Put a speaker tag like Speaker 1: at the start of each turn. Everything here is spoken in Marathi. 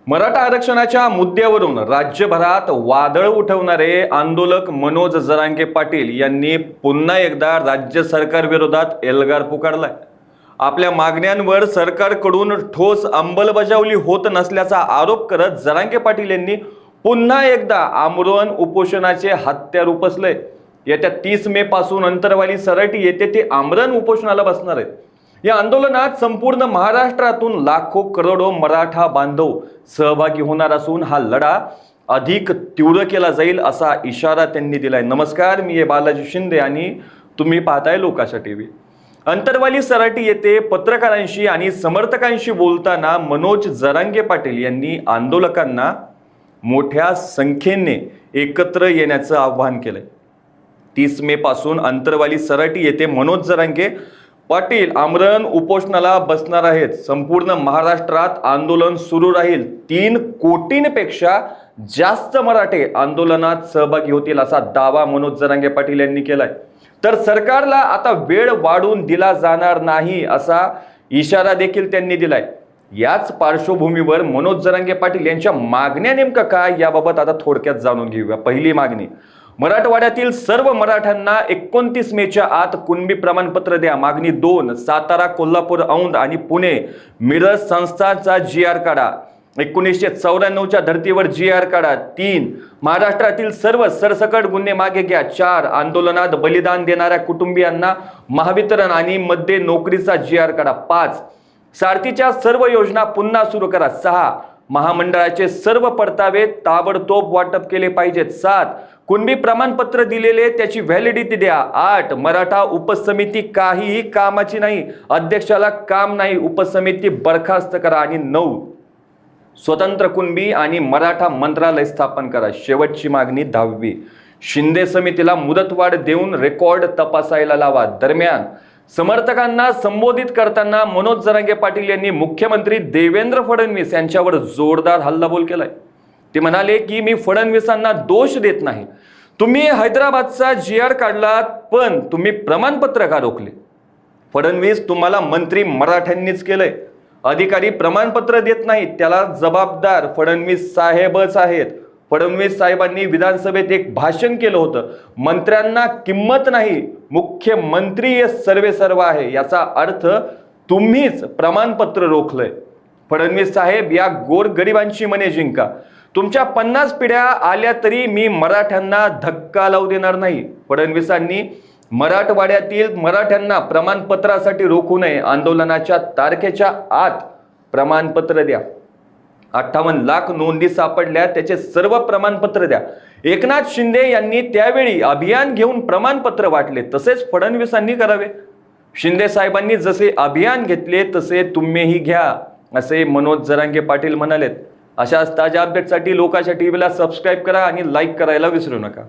Speaker 1: मराठा आरक्षणाच्या मुद्द्यावरून राज्यभरात वादळ उठवणारे आंदोलक मनोज जरांगे पाटील यांनी पुन्हा एकदा राज्य सरकार विरोधात एल्गार पुकारलाय। आपल्या मागण्यांवर सरकारकडून ठोस अंमलबजावणी होत नसल्याचा आरोप करत जरांगे पाटील यांनी पुन्हा एकदा आमरण उपोषणाचे हत्यार उपसले। येत्या 30 मे पासून अंतरवाली सराटी येथे ते आमरण उपोषणाला बसणार आहेत। या आंदोलनात संपूर्ण महाराष्ट्रातून लाखो करोडो मराठा बांधव सहभागी होणार असून हा लढा अधिक तीव्र केला जाईल असा इशारा त्यांनी दिलाय। नमस्कार, मी बालाजी शिंदे आणि तुम्ही पाहताय लोकाशा टीव्ही। अंतरवाली सराटी येथे पत्रकारांशी आणि समर्थकांशी बोलताना मनोज जरांगे पाटील यांनी आंदोलकांना मोठ्या संख्येने एकत्र येण्याचं आवाहन केलंय। 30 मे पासून अंतरवाली सराटी येथे मनोज जरांगे पाटील आमरण उपोषणाला बसणार आहेत। संपूर्ण महाराष्ट्रात आंदोलन सुरू राहील। 3 कोटींपेक्षा जास्त मराठे आंदोलनात सहभागी होतील असा दावा मनोज जरांगे पाटील यांनी केलाय। तर सरकारला आता वेळ वाढून दिला जाणार नाही असा इशारा देखील त्यांनी दिलाय। याच पार्श्वभूमीवर मनोज जरांगे पाटील यांच्या मागण्या नेमका काय याबाबत आता थोडक्यात जाणून घेऊया। पहिली मागणी, मराठवाड्यातील सर्व मराठ्यांना 29 मेच्या आत कुणबी प्रमाणपत्र द्या। मागणी 2, सातारा, कोल्हापूर, औंध आणि पुणे मिरज संस्थांचा GR काढा। 1994च्या धर्तीवर GR काढा। 3, महाराष्ट्रातील सर्व सरसकट गुन्हे मागे घ्या। 4, आंदोलनात बलिदान देणाऱ्या कुटुंबियांना महावितरण आणि मध्ये नोकरीचा GR काढा। 5, सारथीच्या सर्व योजना पुन्हा सुरू करा। 6, महामंडळाचे सर्व परतावे ताबडतोब वाटप केले पाहिजेत। 7, कुणबी प्रमाणपत्र दिलेले त्याची व्हॅलिडिटी द्या। 8, मराठा उपसमिती काहीही कामाची नाही, अध्यक्षाला काम नाही, उपसमिती बरखास्त करा। आणि 9, स्वतंत्र कुणबी आणि मराठा मंत्रालय स्थापन करा। शेवटची मागणी 10वी, शिंदे समितीला मुदतवाढ देऊन रेकॉर्ड तपासायला लावा। दरम्यान समर्थकांना संबोधित करताना मनोज जरांगे पाटील यांनी मुख्यमंत्री देवेंद्र फडणवीस यांच्यावर जोरदार हल्लाबोल केलाय। ते म्हणाले की मी फडणवीसांना दोष देत नाही, तुम्ही हैदराबादचा GR काढलात पण तुम्ही प्रमाणपत्र का रोखले? फडणवीस तुम्हाला मंत्री मराठ्यांनीच केलंय। अधिकारी प्रमाणपत्र देत नाहीत त्याला जबाबदार फडणवीस साहेबच आहेत। फडणवीस साहेबांनी विधानसभेत एक भाषण केलं होतं, मंत्र्यांना किंमत नाही, मुख्यमंत्री हे सर्वेसर्व आहे। याचा अर्थ तुम्हीच प्रमाणपत्र रोखलंय। फडणवीस साहेब, या गोरगरिबांची मने जिंका। तुमच्या 50 पिढ्या आल्या तरी मी मराठ्यांना धक्का लावू देणार नाही। फडणवीसांनी मराठवाड्यातील मराठ्यांना प्रमाणपत्रासाठी रोखू नये। आंदोलनाच्या तारखेच्या आत प्रमाणपत्र द्या। 58 लाख नोंदी सापडल्या, त्याचे सर्व प्रमाणपत्र द्या। एकनाथ शिंदे यांनी त्यावेळी अभियान घेऊन प्रमाणपत्र वाटले, तसेच फडणवीसांनी करावे। शिंदे साहेबांनी जसे अभियान घेतले तसे तुम्हीही घ्या, असे मनोज जरांगे पाटील म्हणालेत। अशाच ताज्या अपडेटसाठी लोकाशा टीव्हीला सबस्क्राईब करा आणि लाईक करायला विसरू नका।